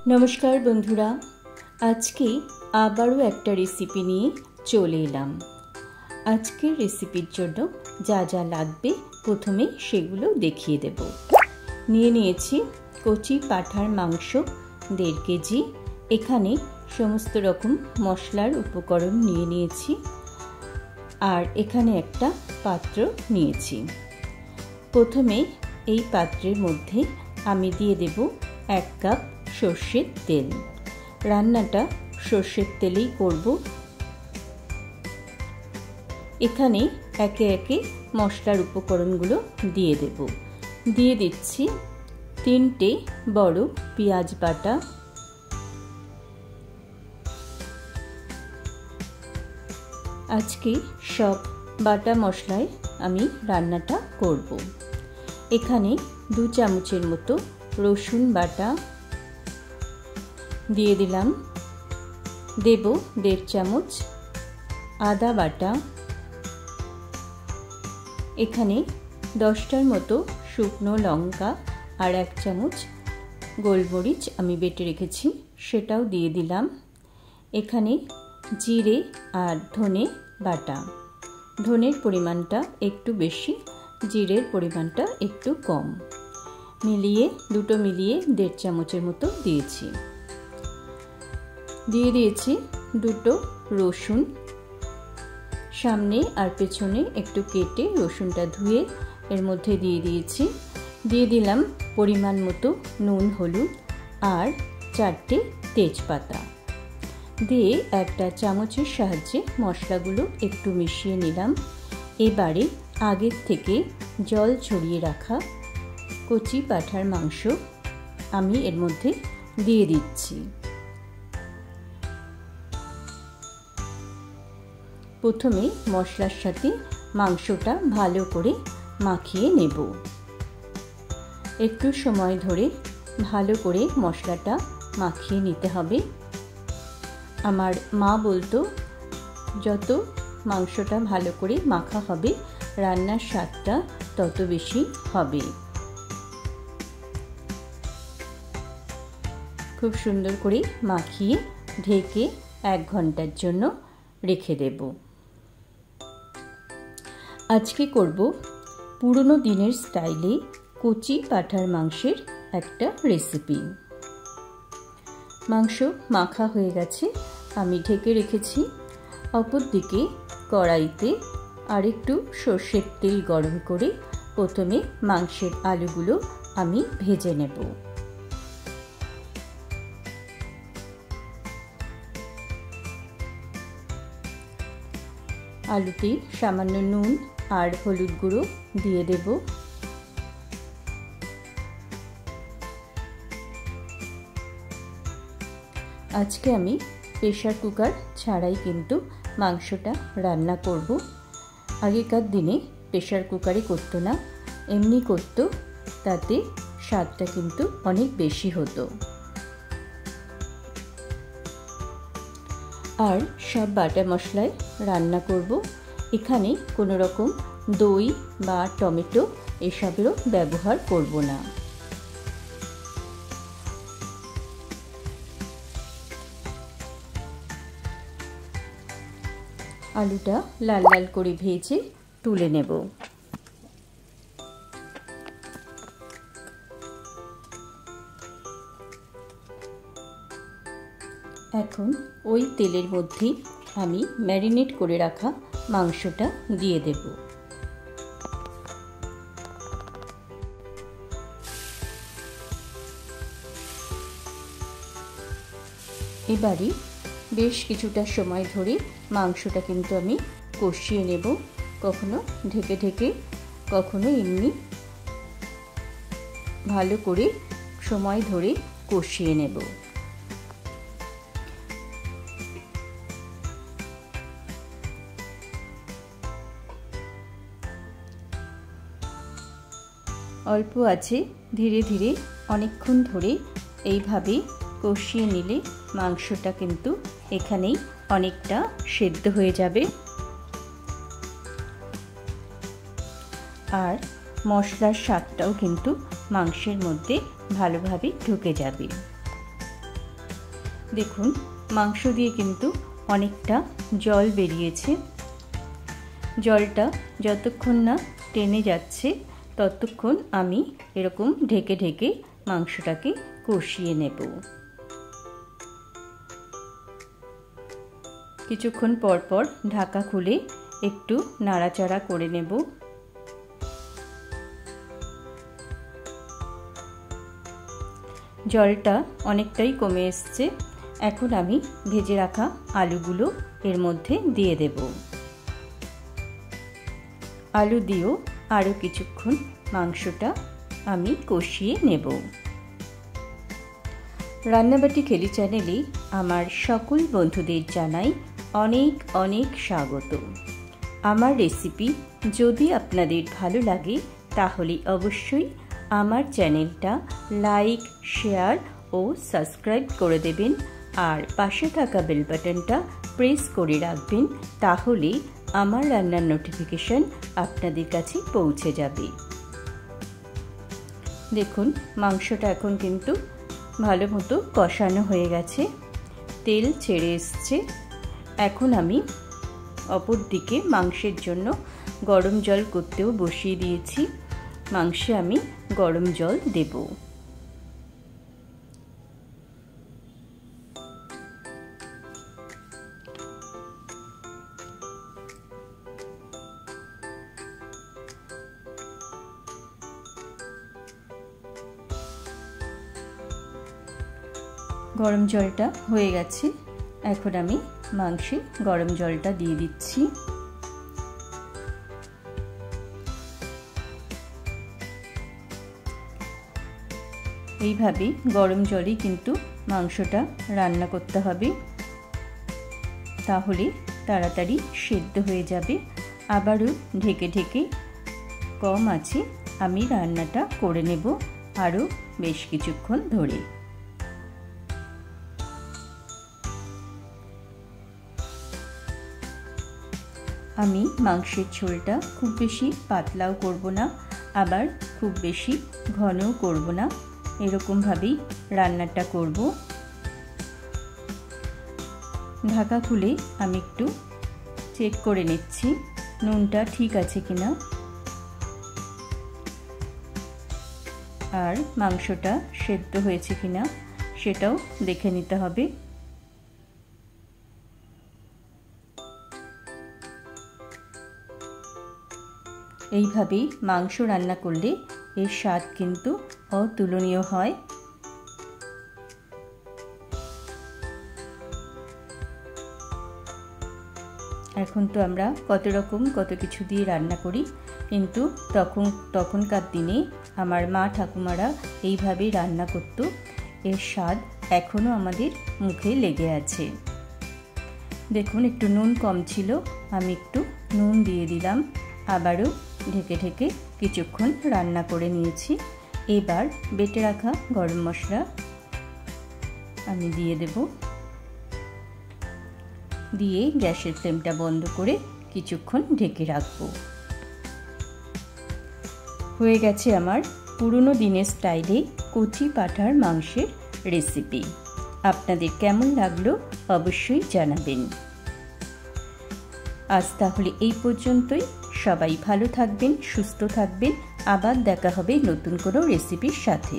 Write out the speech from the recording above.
नमस्कार बंधुरा, आज के आबारो एक रेसिपि निये चले एलाम। आजकेर रेसिपिर जोन्नो जा जा लागबे प्रथमे सेगुलो देखिए देब। निये नियेछि कचि पाठार मांस 1.5 केजी। एखाने समस्त रकम मशलार उपकरण निये नियेछि आर एखाने एकटा पात्र नियेछि। प्रथमे एई पात्रेर मध्य आमी दिये देब 1 कप सर्षेर तेल। रान्नाटा सर्षेर तेलेई करब। एखाने एके एके मशलार उपकरणगुलो दिये देब। दिये दिচ্ছি 3টে बड़ पेঁয়াজ बाटा, आजके सब बाटा मशलाय आमी रान्नाटा करब। एखाने 2 चामचेर मतो रसुन बाटा दिए दिलाम, देब 1.5 चामच आदा बाटा, एखाने 10टार मतो शुकनो लंका और 1 चामच गोलमरिच आमी बेटे रेखेछि सेटाओ दिए दिलाम। एखाने जिरे और धने बाटा, धनेर परिमाणटा एकटू बेशी, जिरेर परिमाणटा एकटू कम, मिलिए दुटो मिलिए 1.5 चामचेर मतो दिएछि। दिए दिएछि दुटो रसुन, सामने और पेछने एकटू केटे रसुनटा धुए एर मध्य दिए दिएछि। दिए दिलाम परिमाण मतो नुन हलुद और 4টে तेजपाता दिए एकटा चामचेर साहाज्ये मशलागुलो एकटू मिशिए निलाम। एबारे आगेर थेके जल छड़िए राखा कचि पाठार मांस आमी एर मध्य दिए दिচ্ছি। प्रथमे मशलार साथे मांसटा भालो करे माखिए नेब। एकटू समय धरे भालो करे मशलाटा माखिए निते हबे। आमार मा बोलतो যত मांसटा भालो करे माखा हबे रान्नार स्वादटा तत बेशी हबे। खूब सुंदर करे माखिए ढेके 1 घंटार जन्य रेखे देब। आजके करब पुरानो दिनेर स्टाइले कचि पाठार मांसेर एकटा रेसिपि। मांस माखा हये गेछे, आमी ढेके रेखेछि। अपर दिके कड़ाइते आरेकटू सर्षेर तेल गरम करे प्रथमे मांसेर आलुगुलो आमी भेजे नेब। आलुते सामान्य नुन और हलुद गुঁড়ো दिए देब। आज के आमी प्रेसार कुकार छाड़ाई किन्तु मांसटा रान्ना करब। आगेकार दिने प्रेसार कुकारे करतो ना, एमनी करतो, ताते स्वादटा किन्तु अनेक बेशी हतो। और सब बाटा मशलाय रान्ना करब। एखाने कोनो रकम दई बा टमेटो एसबेरो व्यवहार करब ना। आलुटा लाल लाल करे भेजे तुले नेब। এখন ওই তেলের মধ্যে আমি ম্যারিনেট করে রাখা মাংসটা দিয়ে দেব। এবারে বেশ কিছুটা সময় ধরে মাংসটা কিন্তু আমি কষিয়ে নেব, কখনো ঢেকে ঢেকে, কখনো এমনি ভালো করে সময় ধরে কষিয়ে নেব। अल्प आछे धीरे धीरे अनेकक्षण धरे এইভাবে কষিয়ে নিলে মাংসটা কিন্তু এখানেই অনেকটা সেদ্ধ হয়ে যাবে আর মশলার স্বাদটাও কিন্তু মাংসের মধ্যে ভালোভাবে ঢুকে যাবে। দেখুন মাংস দিয়ে কিন্তু অনেকটা জল বেরিয়েছে। জলটা যতক্ষণ না টেনে যাচ্ছে ততক্ষণ আমি এরকম ঢেকে ঢেকে মাংসটাকে কষিয়ে নেব। কিছুক্ষণ পর পর ঢাকা খুলে একটু নাড়াচাড়া করে নেব। জলটা অনেকটাই কমে এসছে। এখন আমি ভেজে রাখা আলুগুলো এর মধ্যে দিয়ে দেব। আলু দিয়েও আরও কিছুক্ষণ মাংসটা আমি কষিয়ে নেব। রান্নাবাটি খেলি চ্যানেলে আমার সকল বন্ধুদের জানাই অনেক অনেক স্বাগত। আমার রেসিপি যদি আপনাদের ভালো লাগে তাহলে অবশ্যই আমার চ্যানেলটা লাইক, শেয়ার ও সাবস্ক্রাইব করে দেবেন আর পাশে থাকা বেল বাটনটা প্রেস করে রাখবেন, তাহলে আমার রান্নার নোটিফিকেশন আপনাদের কাছে পৌঁছে যাবে। দেখুন মাংসটা এখন কিন্তু ভালো মতো কষানো হয়ে গেছে, তেল ছেড়ে এসছে। এখন আমি অপর দিকে মাংসের জন্য গরম জল করতেও বসিয়ে দিয়েছি। মাংসে আমি গরম জল দেব। গরম জলটা হয়ে গেছে। এখন আমি মাংসে গরম জলটা দিয়ে দিচ্ছি। এইভাবে গরম জলেই কিন্তু মাংসটা রান্না করতে হবে, তাহলে তাড়াতাড়ি সেদ্ধ হয়ে যাবে। আবারও ঢেকে ঢেকে কম আছে আমি রান্নাটা করে নেব আরও বেশ কিছুক্ষণ ধরে। আমি মাংসের ঝোলটা খুব বেশি পাতলাও করব না, আবার খুব বেশি ঘনও করব না, এরকমভাবেই রান্নাটা করব। ঢাকা খুলে আমি একটু চেক করে নিচ্ছি নুনটা ঠিক আছে কিনা, আর মাংসটা সেদ্ধ হয়েছে কিনা সেটাও দেখে নিতে হবে। এইভাবেই মাংস রান্না করলে এর স্বাদ কিন্তু অতুলনীয় হয়। এখন তো আমরা কত কিছু দিয়ে রান্না করি, কিন্তু তখনকার দিনে আমার মা ঠাকুমারা এইভাবেই রান্না করতো। এর স্বাদ এখনও আমাদের মুখে লেগে আছে। দেখুন একটু নুন কম ছিল, আমি একটু নুন দিয়ে দিলাম। আবারও ঢেকে ঢেকে কিছুক্ষণ রান্না করে নিয়েছি। এবার বেটে রাখা গরম মশলা আমি দিয়ে দেব। দিয়ে গ্যাসের ফ্লেমটা বন্ধ করে কিছুক্ষণ ঢেকে রাখবো। হয়ে গেছে আমার পুরনো দিনের স্টাইলে কচি পাঁঠার মাংসের রেসিপি। আপনাদের কেমন লাগলো অবশ্যই জানাবেন। আজ তাহলে এই পর্যন্তই। সবাই ভালো থাকবেন, সুস্থ থাকবেন। আবার দেখা হবে নতুন কোনো রেসিপির সাথে।